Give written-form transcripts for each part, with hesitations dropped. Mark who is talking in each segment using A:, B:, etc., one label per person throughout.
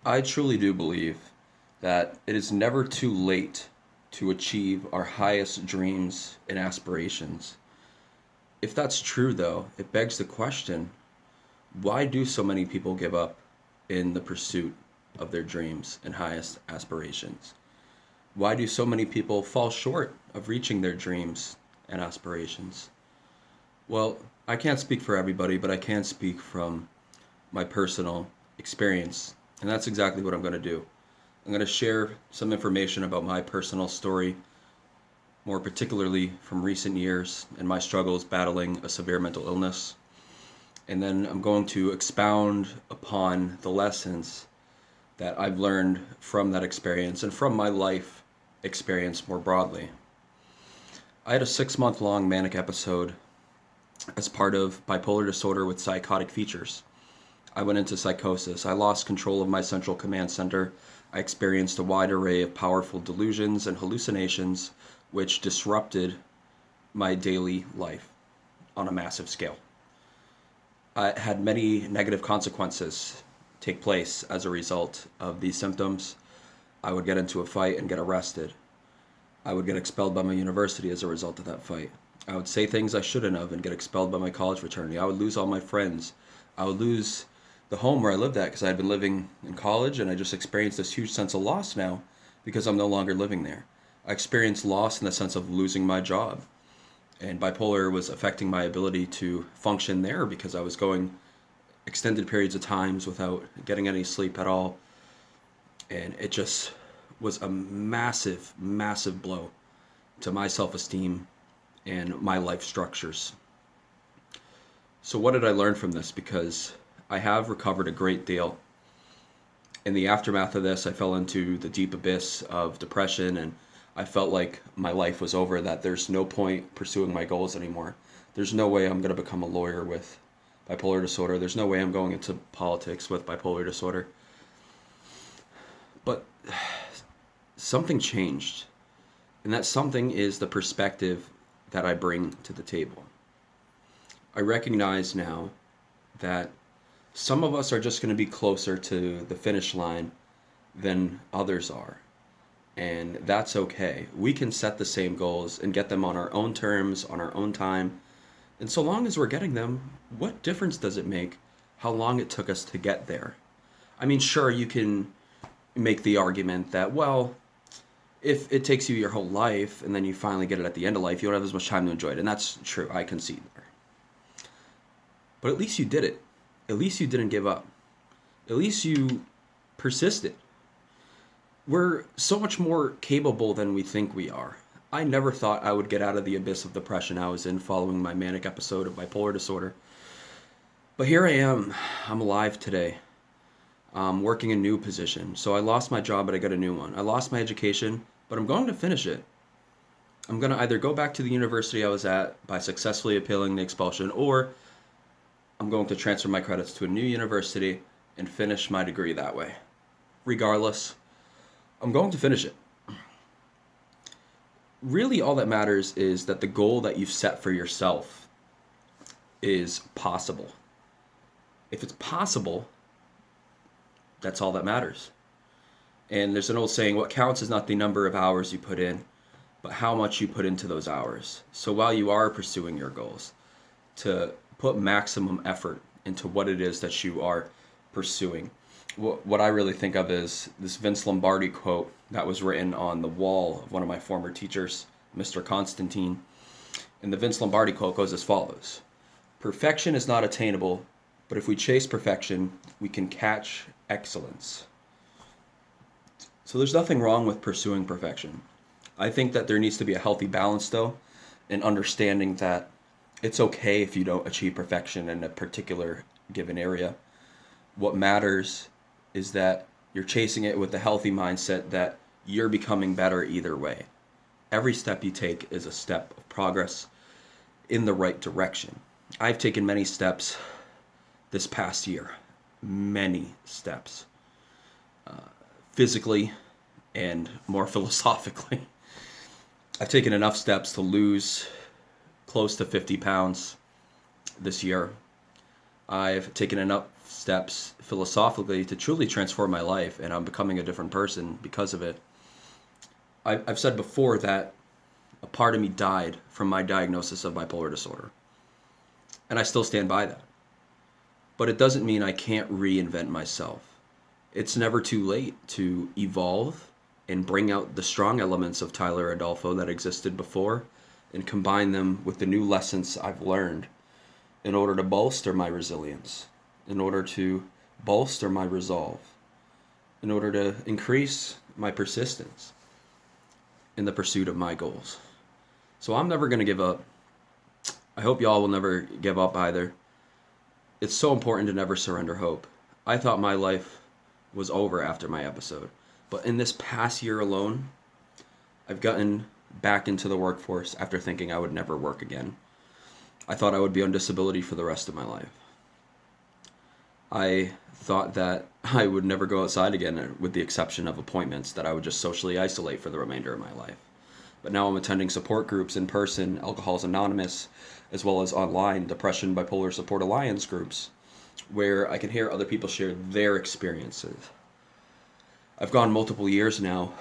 A: I truly do believe that it is never too late to achieve our highest dreams and aspirations. If that's true, though, it begs the question, why do so many people give up in the pursuit of their dreams and highest aspirations? Why do so many people fall short of reaching their dreams and aspirations? Well, I can't speak for everybody, but I can speak from my personal experience. And that's exactly what I'm going to do. I'm going to share some information about my personal story, more particularly from recent years and my struggles battling a severe mental illness. And then I'm going to expound upon the lessons that I've learned from that experience and from my life experience more broadly. I had a 6 month long manic episode as part of bipolar disorder with psychotic features. I went into psychosis. I lost control of my central command center. I experienced a wide array of powerful delusions and hallucinations, which disrupted my daily life on a massive scale. I had many negative consequences take place as a result of these symptoms. I would get into a fight and get arrested. I would get expelled by my university as a result of that fight. I would say things I shouldn't have and get expelled by my college fraternity. I would lose all my friends. I would lose the home where I lived at because I had been living in college, and I just experienced this huge sense of loss now because I'm no longer living there. I experienced loss in the sense of losing my job, and bipolar was affecting my ability to function there because I was going extended periods of times without getting any sleep at all, and it just was a massive, massive blow to my self-esteem and my life structures. So what did I learn from this? Because I have recovered a great deal. In the aftermath of this, I fell into the deep abyss of depression, and I felt like my life was over, that there's no point pursuing my goals anymore. There's no way I'm going to become a lawyer with bipolar disorder. There's no way I'm going into politics with bipolar disorder. But something changed, and that something is the perspective that I bring to the table. I recognize now that some of us are just going to be closer to the finish line than others are. And that's okay. We can set the same goals and get them on our own terms, on our own time. And so long as we're getting them, what difference does it make how long it took us to get there? I mean, sure, you can make the argument that, well, if it takes you your whole life and then you finally get it at the end of life, you don't have as much time to enjoy it. And that's true. I concede there. But at least you did it. At least you didn't give up. At least you persisted. We're so much more capable than we think we are. I never thought I would get out of the abyss of depression I was in following my manic episode of bipolar disorder. But here I am. I'm alive today. I'm working a new position. So I lost my job, but I got a new one. I lost my education, but I'm going to finish it. I'm going to either go back to the university I was at by successfully appealing the expulsion, or I'm going to transfer my credits to a new university and finish my degree that way. Regardless, I'm going to finish it. Really, all that matters is that the goal that you've set for yourself is possible. If it's possible, that's all that matters. And there's an old saying, what counts is not the number of hours you put in, but how much you put into those hours. So while you are pursuing your goals, to put maximum effort into what it is that you are pursuing. What I really think of is this Vince Lombardi quote that was written on the wall of one of my former teachers, Mr. Constantine. And the Vince Lombardi quote goes as follows: "Perfection is not attainable, but if we chase perfection, we can catch excellence." So there's nothing wrong with pursuing perfection. I think that there needs to be a healthy balance, though, in understanding that it's okay if you don't achieve perfection in a particular given area. What matters is that you're chasing it with a healthy mindset that you're becoming better either way. Every step you take is a step of progress in the right direction. I've taken many steps this past year, many steps, physically and more philosophically. I've taken enough steps to lose close to 50 pounds this year. I've taken enough steps philosophically to truly transform my life, and I'm becoming a different person because of it. I've said before that a part of me died from my diagnosis of bipolar disorder, and I still stand by that. But it doesn't mean I can't reinvent myself. It's never too late to evolve and bring out the strong elements of Tyler Adolfo that existed before and combine them with the new lessons I've learned in order to bolster my resilience, in order to bolster my resolve, in order to increase my persistence in the pursuit of my goals. So I'm never going to give up. I hope y'all will never give up either. It's so important to never surrender hope. I thought my life was over after my episode, but in this past year alone, I've gotten back into the workforce after thinking I would never work again. I thought I would be on disability for the rest of my life. I thought that I would never go outside again, with the exception of appointments, that I would just socially isolate for the remainder of my life. But now I'm attending support groups in person, Alcoholics Anonymous, as well as online Depression Bipolar Support Alliance groups, where I can hear other people share their experiences. I've gone multiple years now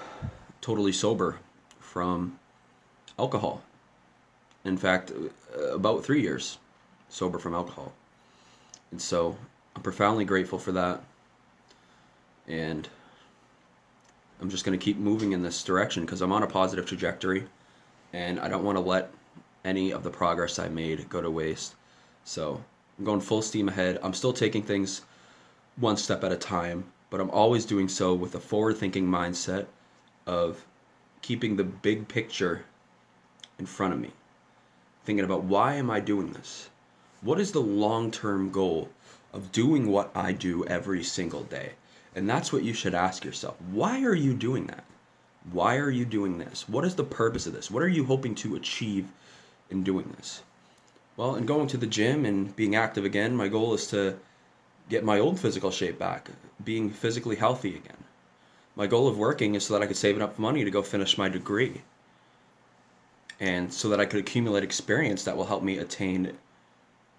A: totally sober from alcohol. In fact, about 3 years sober from alcohol. And so I'm profoundly grateful for that. And I'm just going to keep moving in this direction because I'm on a positive trajectory and I don't want to let any of the progress I made go to waste. So I'm going full steam ahead. I'm still taking things one step at a time, but I'm always doing so with a forward-thinking mindset of keeping the big picture in front of me. Thinking about, why am I doing this? What is the long-term goal of doing what I do every single day? And that's what you should ask yourself. Why are you doing that? Why are you doing this? What is the purpose of this? What are you hoping to achieve in doing this? Well, in going to the gym and being active again, my goal is to get my old physical shape back, being physically healthy again. My goal of working is so that I could save enough money to go finish my degree, and so that I could accumulate experience that will help me attain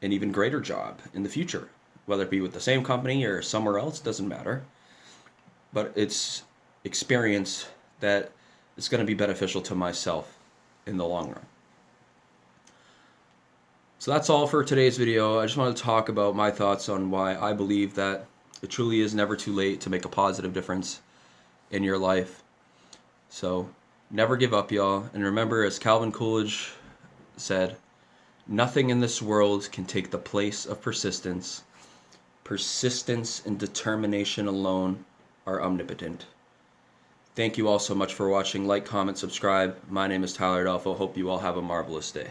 A: an even greater job in the future, whether it be with the same company or somewhere else, doesn't matter. But it's experience that is going to be beneficial to myself in the long run. So that's all for today's video. I just want to talk about my thoughts on why I believe that it truly is never too late to make a positive difference in your life. So never give up, y'all. And remember, as Calvin Coolidge said, nothing in this world can take the place of persistence. Persistence and determination alone are omnipotent. Thank you all so much for watching. Like, comment, subscribe. My name is Tyler Adolfo. Hope you all have a marvelous day.